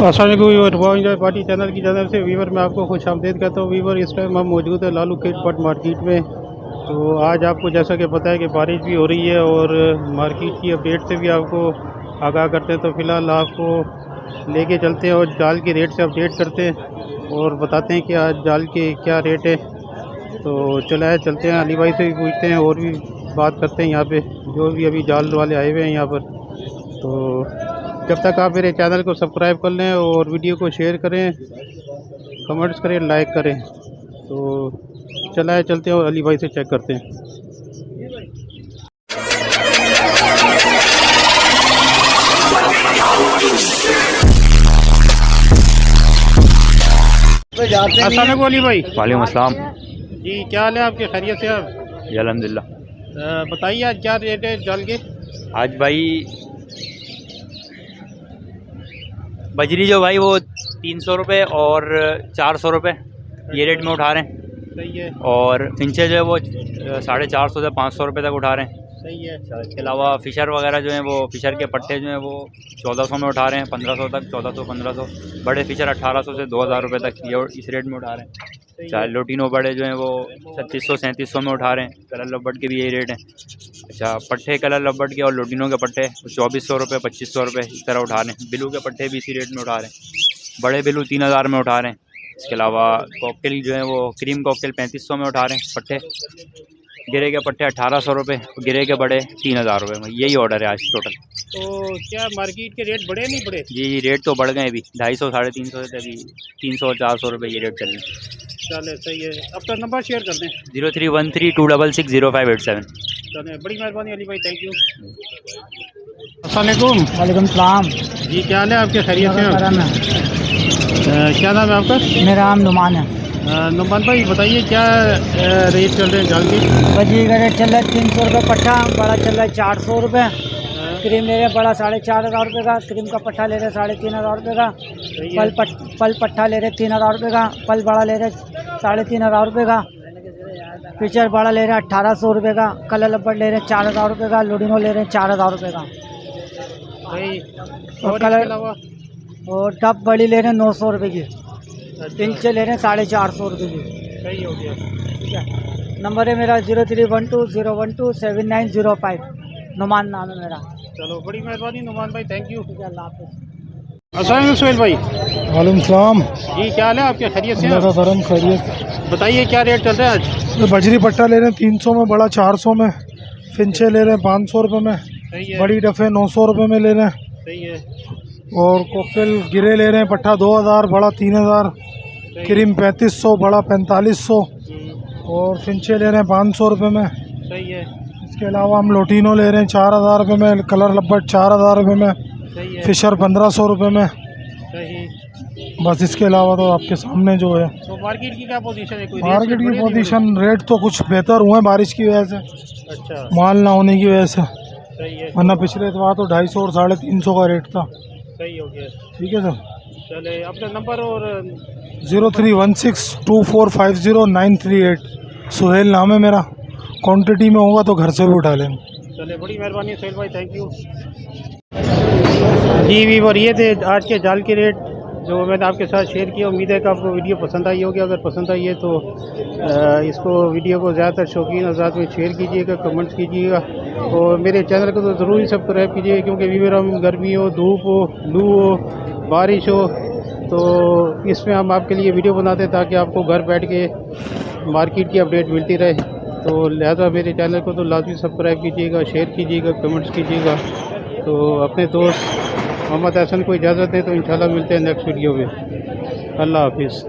अस्सलाम party channel की जानब से वीवर में आपको खुश आमदीद कहता हूँ। वीवर इस टाइम हम मौजूद है लालू खेत पट मार्केट में। तो आज आपको जैसा कि पता है कि बारिश भी हो रही है और मार्केट की अपडेट से भी आपको आगाह करते हैं। तो फ़िलहाल आपको लेके चलते हैं और जाल के रेट से अपडेट करते हैं और बताते हैं कि आज जाल के क्या रेट है। तो चलते हैं, अली भाई से भी पूछते हैं और भी बात करते हैं यहाँ पे जो भी अभी जाल वाले आए हुए हैं यहाँ पर। तो जब तक आप मेरे चैनल को सब्सक्राइब कर लें और वीडियो को शेयर करें, कमेंट्स करें, लाइक करें। तो चलते हैं और अली भाई से चेक करते हैं। अस्सलाम वालेकुम अली भाई। वालेकुम अस्सलाम जी, क्या हाल है आपके? खैरियत से आप? जी अल्हम्दुलिल्लाह। बताइए आज क्या रेट है जाल के? आज भाई बजरी जो भाई वो 300 रुपये और 400 रुपये ये रेट में उठा रहे हैं। सही है। और फिंचे जो है वो 450 से 500 रुपये तक उठा रहे हैं। सही है। इसके अलावा फ़िशर वगैरह जो हैं वो फ़िशर के पट्टे जो हैं वो 1400 में उठा रहे हैं, 1500 तक, 1400 1500। बड़े फ़िशर 1800 से 2000 रुपये तक ये इस रेट में उठा रहे हैं। चाहे लोटिनो बड़े जो हैं वो 3600 3700 में उठा रहे हैं। कलर लब्बट के भी यही रेट है। अच्छा, पट्टे कलर लब्बट के और लोटिनो के पट्टे 2400 रुपये 2500 रुपये इस तरह उठा रहे हैं। बिलू के पट्टे भी इसी रेट में उठा रहे हैं। बड़े बिलू 3000 में उठा रहे हैं। इसके अलावा कॉकटेल जो है वो क्रीम कॉकटेल 3500 में उठा रहे हैं पट्टे। गिरे के पट्टे 1800 रुपये, गिरे के बड़े 3000 रुपये में। यही ऑर्डर है आज टोटल। तो क्या मार्केट के रेट बढ़े नहीं बढ़े? जी रेट तो बढ़ गए अभी 250 350 से अभी 300 400 रुपये ये रेट चल रहे हैं। चले सही है। अब तो नंबर शेयर कर दें। 0313266057। चले, बड़ी मेहरबानी अली भाई, थैंक यू। अस्सलाम वालेकुम सलाम जी, क्या हाल है आपके? खैरियत से? क्या नाम है आपका? मेरा नाम नुमान है। नुमान भाई बताइए क्या रेट चल रहे हैं जाल के? बजरी का रेट चल रहा है 300 रुपये पट्टा, बड़ा चल रहा है 400 रुपये। क्रीम ले रहे हैं बड़ा 4500 रुपये का, क्रीम का पट्टा ले रहे हैं 3500 रुपये का, पल पट्टा ले रहे 3000 रुपये का, पल बड़ा ले रहे 3500 रुपये का, फीचर बड़ा ले रहे हैं 1800 रुपये का, कलर लब्बड़ ले रहे हैं 4000 रुपये का, लोडिनो ले रहे हैं 4000 रुपये का और कलर, और टप बड़ी ले रहे हैं 900 रुपये की, पिंचे ले रहे हैं 450 रुपये की। सही हो गया। ठीक है। नंबर है मेरा 031201279005। नुमान नाम है मेरा। चलो, बड़ी मेहरबानी नुमान भाई, थैंक यू। अल्लाह हाफ़िज़। अस्सलाम सुहेल भाई। वालेकुम सलाम जी, क्या हाल है आपके? खैरियत से? करम खैरियत। बताइए क्या रेट चल रहा है आज? बजरी पट्टा ले रहे हैं 300 में, बड़ा 400 में, फिंचे ले रहे हैं 500 रुपये में, सही है। बड़ी डफे 900 रुपये में ले रहे हैं, सही है। और कोकटेल गिरे ले रहे हैं पट्टा 2000, बड़ा 3000, क्रीम 3500, बड़ा 4500, और फिंचे ले रहे हैं 500 रुपये में। सही है। इसके अलावा हम लोटिनो ले रहे हैं 4000 रुपये में, कलर लब्बट 4000 रुपये में, सही है। फिशर 1500 रुपये में। सही। बस इसके अलावा तो आपके सामने जो है तो मार्केट की क्या पोजीशन है? कोई मार्केट की पोजीशन, रेट तो कुछ बेहतर हुए हैं बारिश की वजह से, अच्छा, माल ना होने की वजह से, सही है। वरना पिछले इतवार तो 250 और 350 का रेट था। सही हो गया। ठीक है सर। चले, अपना नंबर और 03162450 सुहेल नाम है मेरा। क्वांटिटी में होगा तो घर से भी उठा लेंगे। चले, बड़ी मेहरबानी सुहेल भाई, थैंक यू। जी वीवर, ये थे आज के जाल के रेट जो मैंने आपके साथ शेयर किया। उम्मीद है कि आपको वीडियो पसंद आई होगी। अगर पसंद आई है तो इसको वीडियो को ज़्यादातर शौकीन आज़ाद में शेयर कीजिएगा, कमेंट्स कीजिएगा और मेरे चैनल को तो ज़रूर ही सब्सक्राइब कीजिएगा, क्योंकि वीवर हम गर्मी हो, धूप हो, लू हो, बारिश हो, तो इसमें हम आपके लिए वीडियो बनाते हैं ताकि आपको घर बैठ के मार्केट की अपडेट मिलती रहे। तो लिहाजा मेरे चैनल को तो लाजमी सब्सक्राइब कीजिएगा, शेयर कीजिएगा, कमेंट्स कीजिएगा। तो अपने दोस्त मोहम्मद हसन को इजाज़त दें, तो इंशाल्लाह मिलते हैं नेक्स्ट वीडियो में। अल्लाह हाफिज़।